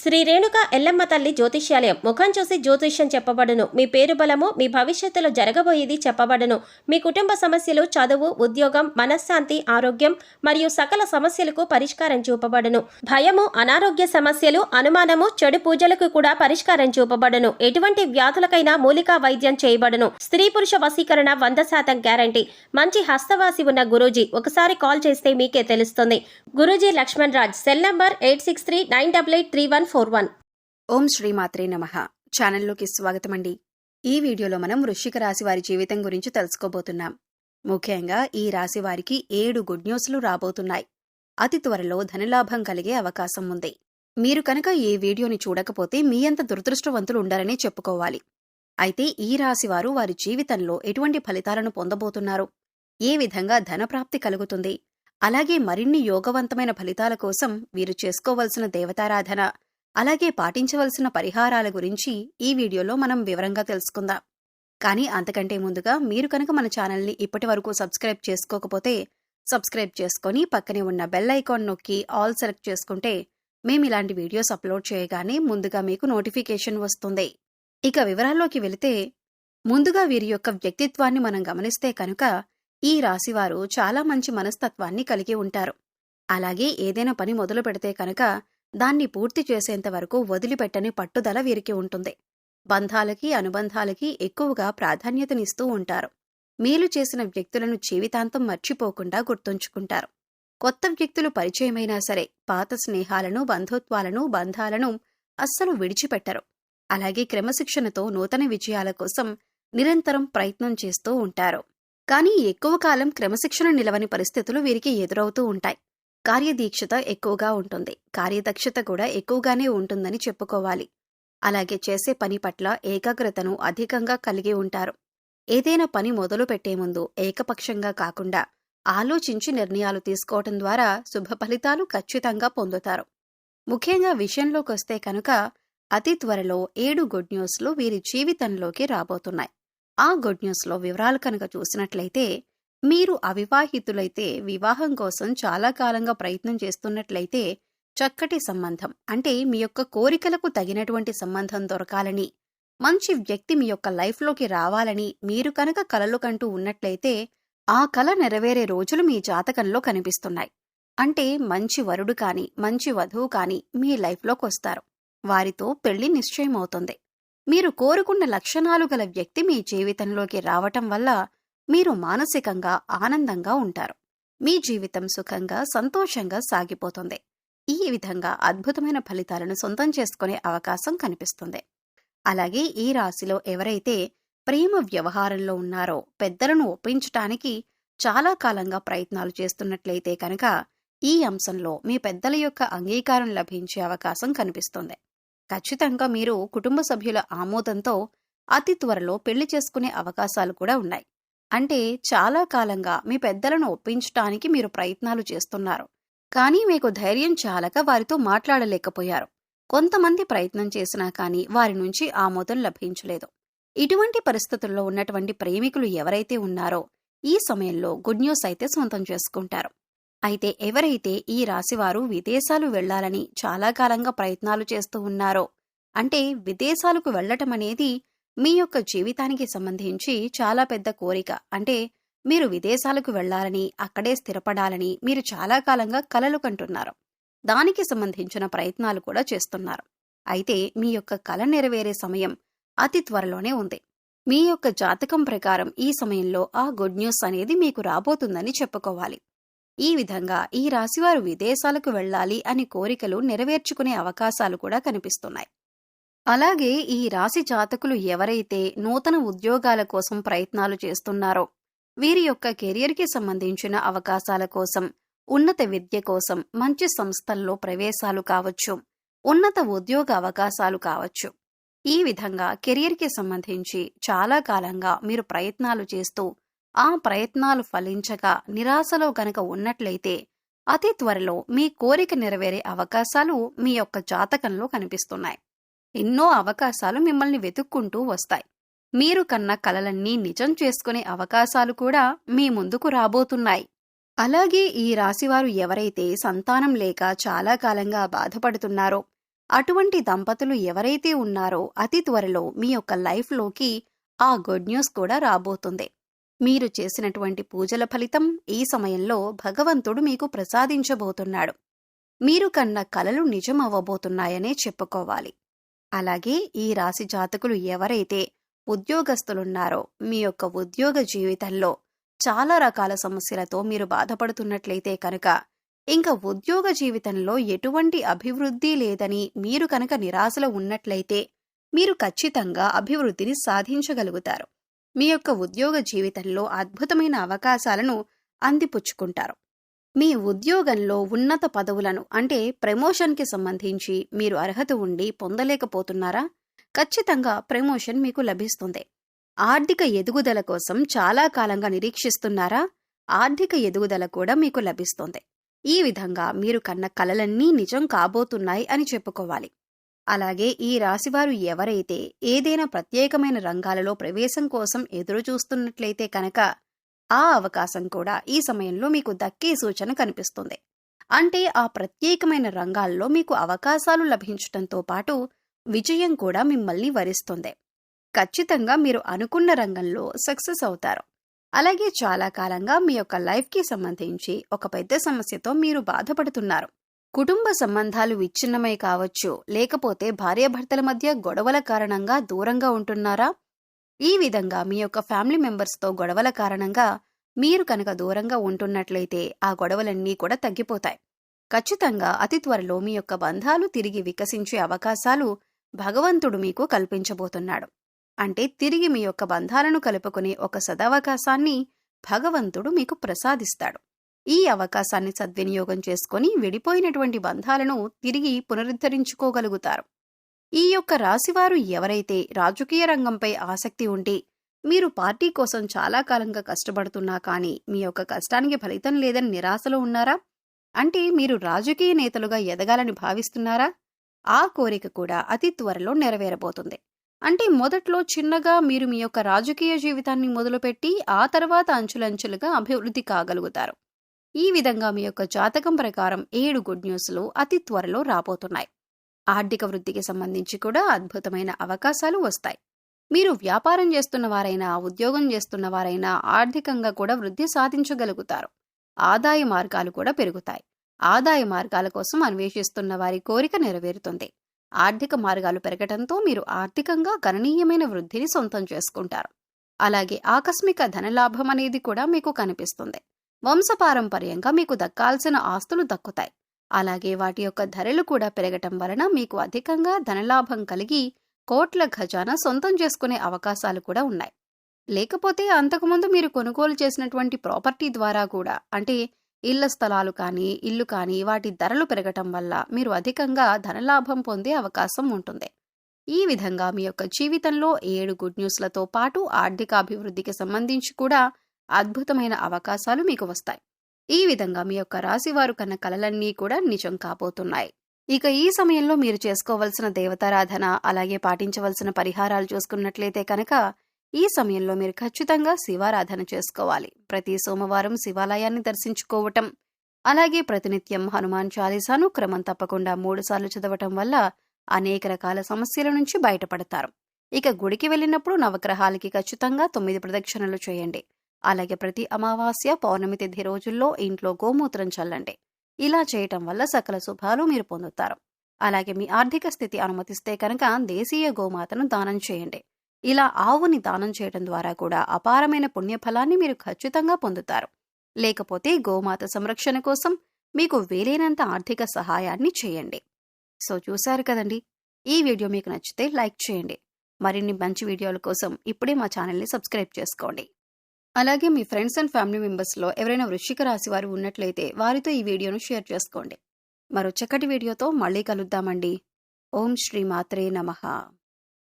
శ్రీ రేణుక ఎల్లమ్మ తల్లి జ్యోతిష్యాలయం. ముఖం చూసి జ్యోతిష్యం చెప్పబడును. మీ పేరు బలము, మీ భవిష్యత్తులో జరగబోయేది చెప్పబడును. మీ కుటుంబ సమస్యలు, చదువు, ఉద్యోగం, మనశ్శాంతి, ఆరోగ్యం మరియు సకల సమస్యలకు పరిష్కారం చూపబడును. భయము, అనారోగ్య సమస్యలు, అనుమానము, చెడు పూజలకు కూడా పరిష్కారం చూపబడును. ఎటువంటి వ్యాధులకైనా మూలికా వైద్యం చేయబడును. స్త్రీ పురుష వశీకరణ 100% గ్యారంటీ. మంచి హస్తవాసి ఉన్న గురూజీ. ఒకసారి కాల్ చేస్తే మీకే తెలుస్తుంది. గురూజీ లక్ష్మణ్ రాజ్. Cell number 8639883141. ఓం శ్రీమాత్రే నమః. ఛానల్లోకి స్వాగతమండి. ఈ వీడియోలో మనం వృశ్చిక రాశి వారి జీవితం గురించి తెలుసుకోబోతున్నాం. ముఖ్యంగా ఈ రాశి వారికి 7 గుడ్ న్యూస్లు రాబోతున్నాయి. అతి త్వరలో ధనలాభం కలిగే అవకాశం ఉంది. మీరు కనుక ఈ వీడియోని చూడకపోతే మీ అంత దురదృష్టవంతులు ఉండారనే చెప్పుకోవాలి. అయితే ఈ రాశివారు వారి జీవితంలో ఎటువంటి ఫలితాలను పొందబోతున్నారు, ఏ విధంగా ధనప్రాప్తి కలుగుతుంది, అలాగే మరిన్ని యోగవంతమైన ఫలితాల కోసం వీరు చేసుకోవలసిన దేవతారాధన, అలాగే పాటించవలసిన పరిహారాల గురించి ఈ వీడియోలో మనం వివరంగా తెలుసుకుందాం. కానీ అంతకంటే ముందుగా మీరు కనుక మన ఛానల్ని ఇప్పటి వరకు సబ్స్క్రైబ్ చేసుకోకపోతే సబ్స్క్రైబ్ చేసుకొని పక్కనే ఉన్న బెల్ ఐకాన్ నొక్కి ఆల్ సెలెక్ట్ చేసుకుంటే మేము ఇలాంటి వీడియోస్ అప్లోడ్ చేయగానే ముందుగా మీకు నోటిఫికేషన్ వస్తుంది. ఇక వివరాల్లోకి వెళితే ముందుగా వీరి యొక్క వ్యక్తిత్వాన్ని మనం గమనిస్తే కనుక ఈ రాశివారు చాలా మంచి మనస్తత్వాన్ని కలిగి ఉంటారు. అలాగే ఏదైనా పని మొదలు పెడితే కనుక దాన్ని పూర్తి చేసేంత వరకు వదిలిపెట్టని పట్టుదల వీరికి ఉంటుంది. బంధాలకి, అనుబంధాలకి ఎక్కువగా ప్రాధాన్యతనిస్తూ ఉంటారు. మేలు చేసిన వ్యక్తులను జీవితాంతం మర్చిపోకుండా గుర్తుంచుకుంటారు. కొత్త వ్యక్తులు పరిచయమైనా సరే పాత స్నేహాలను, బంధాలను అస్సలు విడిచిపెట్టరు. అలాగే క్రమశిక్షణతో నూతన విజయాల కోసం నిరంతరం ప్రయత్నం చేస్తూ ఉంటారు. కానీ ఎక్కువ కాలం క్రమశిక్షణ నిలవని పరిస్థితులు వీరికి ఎదురవుతూ ఉంటాయి. కార్యదీక్షత ఎక్కువగా ఉంటుంది. కార్యదక్షత కూడా ఎక్కువగానే ఉంటుందని చెప్పుకోవాలి. అలాగే చేసే పని పట్ల ఏకాగ్రతను అధికంగా కలిగి ఉంటారు. ఏదైనా పని మొదలు పెట్టే ముందు ఏకపక్షంగా కాకుండా ఆలోచించి నిర్ణయాలు తీసుకోవటం ద్వారా శుభ ఫలితాలు ఖచ్చితంగా పొందుతారు. ముఖ్యంగా విషయంలోకొస్తే కనుక అతి త్వరలో 7 గుడ్ న్యూస్లు వీరి జీవితంలోకి రాబోతున్నాయి. ఆ గుడ్ న్యూస్లో వివరాలు కనుక చూసినట్లయితే, మీరు అవివాహితులైతే వివాహం కోసం చాలా కాలంగా ప్రయత్నం చేస్తున్నట్లయితే చక్కటి సంబంధం, అంటే మీ యొక్క కోరికలకు తగినటువంటి సంబంధం దొరకాలని, మంచి వ్యక్తి మీ యొక్క లైఫ్లోకి రావాలని మీరు కనుక కలలు కంటూ ఉన్నట్లయితే ఆ కల నెరవేరే రోజులు మీ జాతకంలో కనిపిస్తున్నాయి. అంటే మంచి వరుడు కాని, మంచి వధువు కాని మీ లైఫ్లోకి వస్తారు. వారితో పెళ్లి నిశ్చయమవుతుంది. మీరు కోరుకున్న లక్షణాలు గల వ్యక్తి మీ జీవితంలోకి రావటం వల్ల మీరు మానసికంగా ఆనందంగా ఉంటారు. మీ జీవితం సుఖంగా, సంతోషంగా సాగిపోతుంది. ఈ విధంగా అద్భుతమైన ఫలితాలను సొంతం చేసుకునే అవకాశం కనిపిస్తుంది. అలాగే ఈ రాశిలో ఎవరైతే ప్రేమ వ్యవహారంలో ఉన్నారో, పెద్దలను ఒప్పించటానికి చాలా కాలంగా ప్రయత్నాలు చేస్తున్నట్లయితే కనుక ఈ అంశంలో మీ పెద్దల యొక్క అంగీకారం లభించే అవకాశం కనిపిస్తుంది. ఖచ్చితంగా మీరు కుటుంబ సభ్యుల ఆమోదంతో అతి త్వరలో పెళ్లి చేసుకునే అవకాశాలు కూడా ఉన్నాయి. అంటే చాలా కాలంగా మీ పెద్దలను ఒప్పించటానికి మీరు ప్రయత్నాలు చేస్తున్నారు. కానీ మీకు ధైర్యం చాలక వారితో మాట్లాడలేకపోయారు. కొంతమంది ప్రయత్నం చేసినా కానీ వారి నుంచి ఆమోదం లభించలేదు. ఇటువంటి పరిస్థితుల్లో ఉన్నటువంటి ప్రేమికులు ఎవరైతే ఉన్నారో ఈ సమయంలో గుడ్ న్యూస్ అయితే సొంతం చేసుకుంటారు. అయితే ఎవరైతే ఈ రాశివారు విదేశాలు వెళ్లాలని చాలా కాలంగా ప్రయత్నాలు చేస్తూ ఉన్నారో, అంటే విదేశాలకు వెళ్లటం అనేది మీ యొక్క జీవితానికి సంబంధించి చాలా పెద్ద కోరిక. అంటే మీరు విదేశాలకు వెళ్లాలని, అక్కడే స్థిరపడాలని మీరు చాలా కాలంగా కలలు కంటున్నారు. దానికి సంబంధించిన ప్రయత్నాలు కూడా చేస్తున్నారు. అయితే మీ యొక్క కల నెరవేరే సమయం అతి త్వరలోనే ఉంది. మీ యొక్క జాతకం ప్రకారం ఈ సమయంలో ఆ గుడ్ న్యూస్ అనేది మీకు రాబోతుందని చెప్పుకోవాలి. ఈ విధంగా ఈ రాశివారు విదేశాలకు వెళ్లాలి అని కోరికలు నెరవేర్చుకునే అవకాశాలు కూడా కనిపిస్తున్నాయి. అలాగే ఈ రాశి జాతకులు ఎవరైతే నూతన ఉద్యోగాల కోసం ప్రయత్నాలు చేస్తున్నారో, వీరి యొక్క కెరియర్కి సంబంధించిన అవకాశాల కోసం, ఉన్నత విద్య కోసం, మంచి సంస్థల్లో ప్రవేశాలు కావచ్చు, ఉన్నత ఉద్యోగ అవకాశాలు కావచ్చు, ఈ విధంగా కెరియర్కి సంబంధించి చాలా కాలంగా మీరు ప్రయత్నాలు చేస్తూ ఆ ప్రయత్నాలు ఫలించక నిరాశలో గనక ఉన్నట్లయితే అతి త్వరలో మీ కోరిక నెరవేరే అవకాశాలు మీ యొక్క జాతకంలో కనిపిస్తున్నాయి. ఎన్నో అవకాశాలు మిమ్మల్ని వెతుక్కుంటూ వస్తాయి. మీరు కన్న కలలన్నీ నిజం చేసుకునే అవకాశాలు కూడా మీ ముందుకు రాబోతున్నాయి. అలాగే ఈ రాశివారు ఎవరైతే సంతానం లేక చాలా కాలంగా బాధపడుతున్నారో, అటువంటి దంపతులు ఎవరైతే ఉన్నారో అతి త్వరలో మీ యొక్క లైఫ్లోకి ఆ గుడ్ న్యూస్ కూడా రాబోతుంది. మీరు చేసినటువంటి పూజల ఫలితం ఈ సమయంలో భగవంతుడు మీకు ప్రసాదించబోతున్నాడు. మీరు కన్న కలలు నిజం అవ్వబోతున్నాయనే చెప్పుకోవాలి. అలాగే ఈ రాశి జాతకులు ఎవరైతే ఉద్యోగస్తులున్నారో మీ యొక్క ఉద్యోగ జీవితంలో చాలా రకాల సమస్యలతో మీరు బాధపడుతున్నట్లయితే కనుక, ఇంకా ఉద్యోగ జీవితంలో ఎటువంటి అభివృద్ధి లేదని మీరు కనుక నిరాశలో ఉన్నట్లయితే మీరు ఖచ్చితంగా అభివృద్ధిని సాధించగలుగుతారు. మీ యొక్క ఉద్యోగ జీవితంలో అద్భుతమైన అవకాశాలను అందిపుచ్చుకుంటారు. మీ ఉద్యోగంలో ఉన్నత పదవులను అంటే ప్రమోషన్కి సంబంధించి మీరు అర్హత ఉండి పొందలేకపోతున్నారా? ఖచ్చితంగా ప్రమోషన్ మీకు లభిస్తుంది. ఆర్థిక ఎదుగుదల కోసం చాలా కాలంగా నిరీక్షిస్తున్నారా? ఆర్థిక ఎదుగుదల కూడా మీకు లభిస్తుంది. ఈ విధంగా మీరు కన్న కలలన్నీ నిజం కాబోతున్నాయి అని చెప్పుకోవాలి. అలాగే ఈ రాశివారు ఎవరైతే ఏదైనా ప్రత్యేకమైన రంగాలలో ప్రవేశం కోసం ఎదురు చూస్తున్నట్లయితే కనుక ఆ అవకాశం కూడా ఈ సమయంలో మీకు దక్కే సూచన కనిపిస్తుంది. అంటే ఆ ప్రత్యేకమైన రంగాల్లో మీకు అవకాశాలు లభించడంతో పాటు విజయం కూడా మిమ్మల్ని వరిస్తుంది. ఖచ్చితంగా మీరు అనుకున్న రంగంలో సక్సెస్ అవుతారు. అలాగే చాలా కాలంగా మీ యొక్క లైఫ్కి సంబంధించి ఒక పెద్ద సమస్యతో మీరు బాధపడుతున్నారు. కుటుంబ సంబంధాలు విచ్ఛిన్నమై కావచ్చు, లేకపోతే భార్యాభర్తల మధ్య గొడవల కారణంగా దూరంగా ఉంటున్నారా? ఈ విధంగా మీ యొక్క ఫ్యామిలీ మెంబర్స్తో గొడవల కారణంగా మీరు కనుక దూరంగా ఉంటున్నట్లయితే ఆ గొడవలన్నీ కూడా తగ్గిపోతాయి. ఖచ్చితంగా అతి త్వరలో మీ యొక్క బంధాలు తిరిగి వికసించే అవకాశాలు భగవంతుడు మీకు కల్పించబోతున్నాడు. అంటే తిరిగి మీ యొక్క బంధాలను కలుపుకునే ఒక సదవకాశాన్ని భగవంతుడు మీకు ప్రసాదిస్తాడు. ఈ అవకాశాన్ని సద్వినియోగం చేసుకొని విడిపోయినటువంటి బంధాలను తిరిగి పునరుద్ధరించుకోగలుగుతారు. ఈ యొక్క రాశివారు ఎవరైతే రాజకీయ రంగంపై ఆసక్తి ఉండి మీరు పార్టీ కోసం చాలా కాలంగా కష్టపడుతున్నా కానీ మీ యొక్క కష్టానికి ఫలితం లేదని నిరాశలో ఉన్నారా? అంటే మీరు రాజకీయ నేతలుగా ఎదగాలని భావిస్తున్నారా? ఆ కోరిక కూడా అతి త్వరలో నెరవేరబోతుంది. అంటే మొదట్లో చిన్నగా మీరు మీ యొక్క రాజకీయ జీవితాన్ని మొదలుపెట్టి ఆ తర్వాత అంచులంచులుగా అభివృద్ధి కాగలుగుతారు. ఈ విధంగా మీ యొక్క జాతకం ప్రకారం 7 గుడ్ న్యూస్లు అతి త్వరలో రాబోతున్నాయి. ఆర్థిక వృద్ధికి సంబంధించి కూడా అద్భుతమైన అవకాశాలు వస్తాయి. మీరు వ్యాపారం చేస్తున్న వారైనా, ఉద్యోగం చేస్తున్న వారైనా ఆర్థికంగా కూడా వృద్ధి సాధించగలుగుతారు. ఆదాయ మార్గాలు కూడా పెరుగుతాయి. ఆదాయ మార్గాల కోసం అన్వేషిస్తున్న వారి కోరిక నెరవేరుతుంది. ఆర్థిక మార్గాలు పెరగటంతో మీరు ఆర్థికంగా గణనీయమైన వృద్ధిని సొంతం చేసుకుంటారు. అలాగే ఆకస్మిక ధనలాభం అనేది కూడా మీకు కనిపిస్తుంది. వంశపారంపర్యంగా మీకు దక్కాల్సిన ఆస్తులు దక్కుతాయి. అలాగే వాటి యొక్క ధరలు కూడా పెరగటం వలన మీకు అధికంగా ధనలాభం కలిగి కోట్ల ఖజానా సొంతం చేసుకునే అవకాశాలు కూడా ఉన్నాయి. లేకపోతే అంతకుముందు మీరు కొనుగోలు చేసినటువంటి ప్రాపర్టీ ద్వారా కూడా అంటే ఇళ్ల స్థలాలు కానీ ఇల్లు కానీ వాటి ధరలు పెరగటం వల్ల మీరు అధికంగా ధనలాభం పొందే అవకాశం ఉంటుంది. ఈ విధంగా మీ యొక్క జీవితంలో 7 గుడ్ న్యూస్లతో పాటు ఆర్థిక అభివృద్ధికి సంబంధించి కూడా అద్భుతమైన అవకాశాలు మీకు వస్తాయి. ఈ విధంగా మీ యొక్క రాశివారు కన్న కలలన్నీ కూడా నిజం కాబోతున్నాయి. ఇక ఈ సమయంలో మీరు చేసుకోవలసిన దేవతారాధన అలాగే పాటించవలసిన పరిహారాలు చూసుకున్నట్లయితే కనుక ఈ సమయంలో మీరు ఖచ్చితంగా శివారాధన చేసుకోవాలి. ప్రతి సోమవారం శివాలయాన్ని దర్శించుకోవటం, అలాగే ప్రతినిత్యం హనుమాన్ చాలీసాను క్రమం తప్పకుండా 3 సార్లు చదవటం వల్ల అనేక రకాల సమస్యల నుంచి బయటపడతారు. ఇక గుడికి వెళ్ళినప్పుడు నవగ్రహాలకి ఖచ్చితంగా 9 ప్రదక్షిణలు చేయండి. అలాగే ప్రతి అమావాస్య, పౌర్ణమి తిథి రోజుల్లో ఇంట్లో గోమూత్రం చల్లండి. ఇలా చేయటం వల్ల సకల శుభాలు మీరు పొందుతారు. అలాగే మీ ఆర్థిక స్థితి అనుమతిస్తే కనుక దేశీయ గోమాతను దానం చేయండి. ఇలా ఆవుని దానం చేయడం ద్వారా కూడా అపారమైన పుణ్యఫలాన్ని మీరు ఖచ్చితంగా పొందుతారు. లేకపోతే గోమాత సంరక్షణ కోసం మీకు వీలైనంత ఆర్థిక సహాయాన్ని చేయండి. సో చూశారు కదండి, ఈ వీడియో మీకు నచ్చితే లైక్ చేయండి. మరిన్ని మంచి వీడియోల కోసం ఇప్పుడే మా ఛానల్ని సబ్స్క్రైబ్ చేసుకోండి. అలాగే మీ ఫ్రెండ్స్ అండ్ ఫ్యామిలీ మెంబర్స్లో ఎవరైనా వృశ్చిక రాశి వారు ఉన్నట్లయితే వారితో ఈ వీడియోను షేర్ చేసుకోండి. మరో చక్కటి వీడియోతో మళ్ళీ కలుద్దామండి. ఓం శ్రీ మాత్రే నమః.